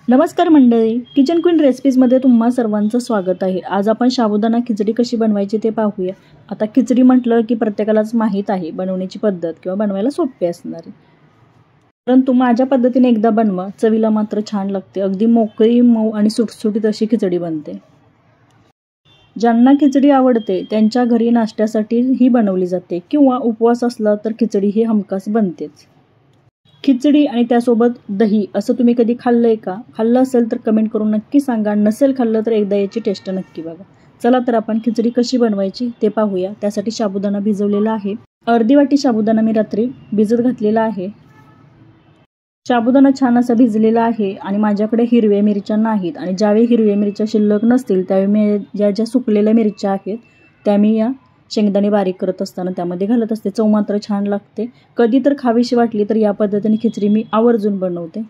नमस्कार मंडळी, kitchen queen रेसिपीजमध्ये तुम्हा सर्वांचं स्वागत आहे। आज आपण साबुदाणा खिचडी कशी बनवायची ते पाहूया। आता खिचडी म्हटलं की प्रत्येकालाच माहीत आहे बनवण्याची पद्धत किंवा बनवायला सोपी असणार आहे। परंतु माझ्या पद्धतीने एकदा बनवा, चवीला मात्र छान लागते। अगदी मोकळी मऊ आणि सुटसुटीत अशी खिचडी बनते। ज्यांना खिचडी आवडते त्यांच्या घरी नाश्त्यासाठी ही बनवली जाते किंवा उपवास असला तर खिचडी ही हमखास बनतेच। खिचडी आणि त्यासोबत दही असं तुम्ही कधी खाल्लंय का? खाल्लं असेल तर कमेंट करून नक्की सांगा। नसेल खाल्लं तर एकदा याची टेस्ट नक्की बघा। चला तर आपण खिचडी कशी बनवायची ते पाहूया। त्यासाठी साबुदाणा भिजवलेला आहे। अर्धी वाटी साबुदाणा मी रात्री भिजत घातलेला आहे। साबुदाणा छान असा भिजलेला आहे आणि माझ्याकडे हिरव्या मिरच्या नाहीत आणि ज्यावेळी हिरव्या मिरच्या शिल्लक नसतील त्यावेळी मी ज्या सुकलेल्या मिरच्या आहेत त्या मी या शेंगदाणे बारीक करत असताना त्यामध्ये घालत असते। चव मात्र छान लागते। कधी तर खावीशी वाटली तर या पद्धतीने खिचडी मी आवर्जून बनवते।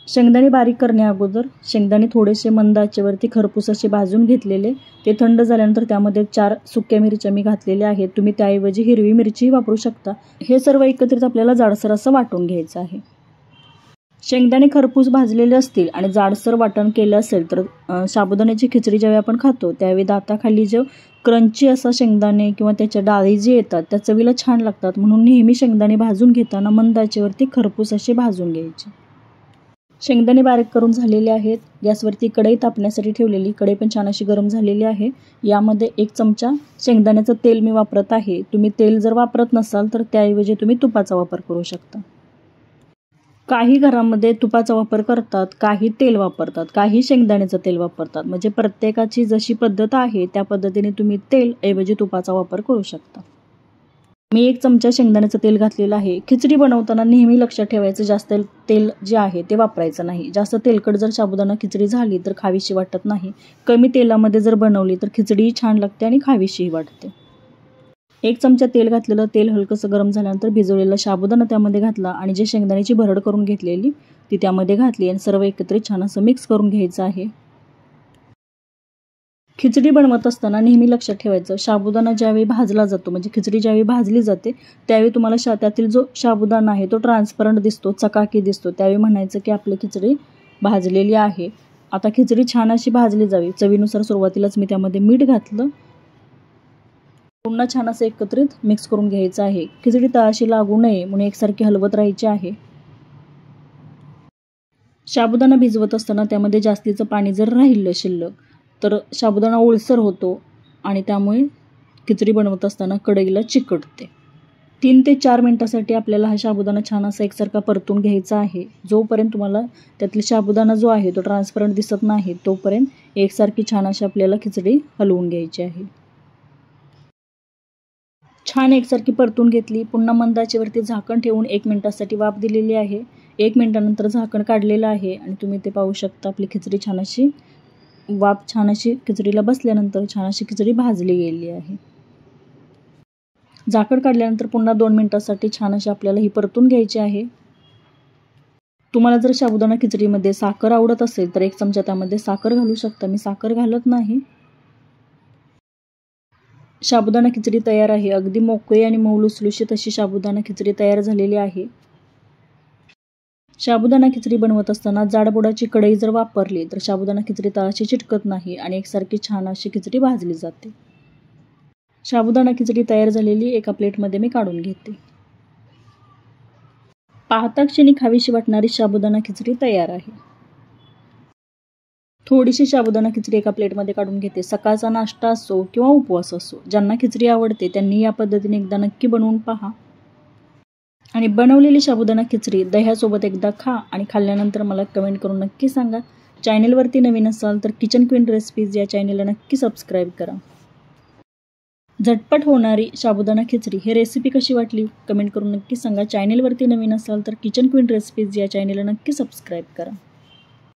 शेंगदाणे बारीक करण्या अगोदर शेंगदाणे थोडेसे मंद आचेवरती खरपूस असे भाजून घेतलेले, ते थंड झाल्यानंतर त्यामध्ये 4 सुक्या मिरच्या मी घातलेल्या आहेत। तुम्ही त्याऐवजी हिरवी मिरची वापरू शकता। हे सर्व एकत्रित आपल्याला जाडसर असं वाटून घ्यायचं आहे। शेंगदाणे खरपूस भाजलेले असतील आणि जाडसर वाटण केलं असेल तर साबुदाण्याची खिचडी ज्यावेळी आपण खातो त्यावेळी दाताखाली जो क्रंची असा शेंगदाणे किंवा त्याच्या डाळी जे येतात त्या चवीला छान लागतात। म्हणून नेहमी शेंगदाणे भाजून घेताना मंद आचेवरती खरपूस असे भाजून घ्यायचे। शेंगदाणे बारीक करून झालेले आहेत। गॅसवरती कढई तापण्यासाठी ठेवलेली, कढई पण छान अशी गरम झालेली आहे। यामध्ये 1 चमचा शेंगदाण्याचं तेल मी वापरत आहे। तुम्ही तेल जर वापरत नसाल तर त्याऐवजी तुम्ही तुपाचा वापर करू शकता। काही घरामध्ये तुपाचा वापर करतात, काही तेल वापरतात, काही शेंगदाण्याचं तेल वापरतात। म्हणजे प्रत्येकाची जशी पद्धत आहे त्या पद्धतीने तुम्ही तेल ऐवजी तुपाचा वापर करू शकता। मी 1 चमचा शेंगदाण्याचं तेल घातलेलं आहे। खिचडी बनवताना नेहमी लक्षात ठेवायचं जास्त तेल जे आहे ते वापरायचं नाही। जास्त तेलकट जर साबुदाणा खिचडी झाली तर खावीशी वाटत नाही। कमी तेलामध्ये जर बनवली तर खिचडी छान लागते आणि खावीशीही वाटते। 1 चमचा तेल घातलेलं, तेल हलकंसं गरम झाल्यानंतर भिजवलेला साबुदाणा त्यामध्ये घातला आणि जे शेंगदाण्याची भरड करून घेतलेली ती त्यामध्ये घातली आणि सर्व एकत्रित छान असं मिक्स करून घ्यायचं आहे। खिचडी बनवत असताना नेहमी लक्षात ठेवायचं साबुदाणा ज्यावेळी भाजला जातो म्हणजे खिचडी ज्यावेळी भाजली जाते त्यावेळी तुम्हाला त्यातील जो साबुदाणा आहे तो ट्रान्सपरंट दिसतो, चकाकी दिसतो, त्यावेळी म्हणायचं की आपली खिचडी भाजलेली आहे। आता खिचडी छान अशी भाजली जावी। चवीनुसार सुरुवातीलाच मी त्यामध्ये मीठ घातलं। पुन्हा छान असं एकत्रित मिक्स करून घ्यायचं आहे। खिचडी तळाशी लागू नये म्हणून एकसारखी हलवत राहायची आहे। साबुदाणा भिजवत असताना त्यामध्ये जास्तीचं पाणी जर राहिलं शिल्लक तर साबुदाणा ओलसर होतो आणि त्यामुळे खिचडी बनवत असताना कढईला चिकटते। 3 ते 4 मिनिटासाठी आपल्याला हा साबुदाणा छान असा एकसारखा परतून घ्यायचा आहे। जोपर्यंत तुम्हाला त्यातला साबुदाणा जो आहे तो ट्रान्सपरंट दिसत नाही तोपर्यंत एकसारखी छान अशी आपल्याला खिचडी हलवून घ्यायची आहे। छान एकसारखी परतून घेतली। पुन्हा मंद आचेवरती झाकण ठेवून 1 मिनिटासाठी वाफ दिलेली आहे। 1 मिनिटानंतर झाकण काढलेलं आहे आणि तुम्ही ते पाहू शकता आपली खिचडी छान अशी वाफ छान अशी खिचडीला बसल्यानंतर छान अशी खिचडी भाजली गेली आहे। झाकण काढल्यानंतर पुन्हा 2 मिनिटासाठी छान अशी आपल्याला ही परतून घ्यायची आहे। तुम्हाला जर साबुदाणा खिचडीमध्ये साखर आवडत असेल तर 1 चमचा त्यामध्ये साखर घालू शकता। मी साखर घालत नाही। साबुदाणा खिचडी तयार आहे। अगदी मोकळी आणि मऊ लुसलुशीत अशी साबुदाणा खिचडी तयार झालेली आहे। साबुदाणा खिचडी बनवत असताना जाडबुडाची कढई जर वापरली तर साबुदाणा खिचडी तळाशी चिटकत नाही आणि एकसारखी छान अशी खिचडी भाजली जाते। साबुदाणा खिचडी तयार झालेली एका प्लेटमध्ये मी काढून घेते। पाहता क्षणी खावीशी वाटणारी साबुदाणा खिचडी तयार आहे। थोडीशी साबुदाणा खिचडी एका प्लेटमध्ये काढून घेते। सकाळचा नाश्ता असो किंवा उपवास असो, ज्यांना खिचडी आवडते त्यांनी या पद्धतीने एकदा नक्की बनवून पहा आणि बनवलेली साबुदाणा खिचडी दह्यासोबत एकदा खा आणि खाल्ल्यानंतर मला कमेंट करून नक्की सांगा। चॅनलवरती नवीन असाल तर किचन क्वीन रेसिपीज या चॅनलला नक्की सबस्क्राईब करा। झटपट होणारी साबुदाणा खिचडी ही रेसिपी कशी वाटली कमेंट करून नक्की सांगा। चॅनलवरती नवीन असाल तर किचन क्वीन रेसिपीज या चॅनलला नक्की सबस्क्राईब करा।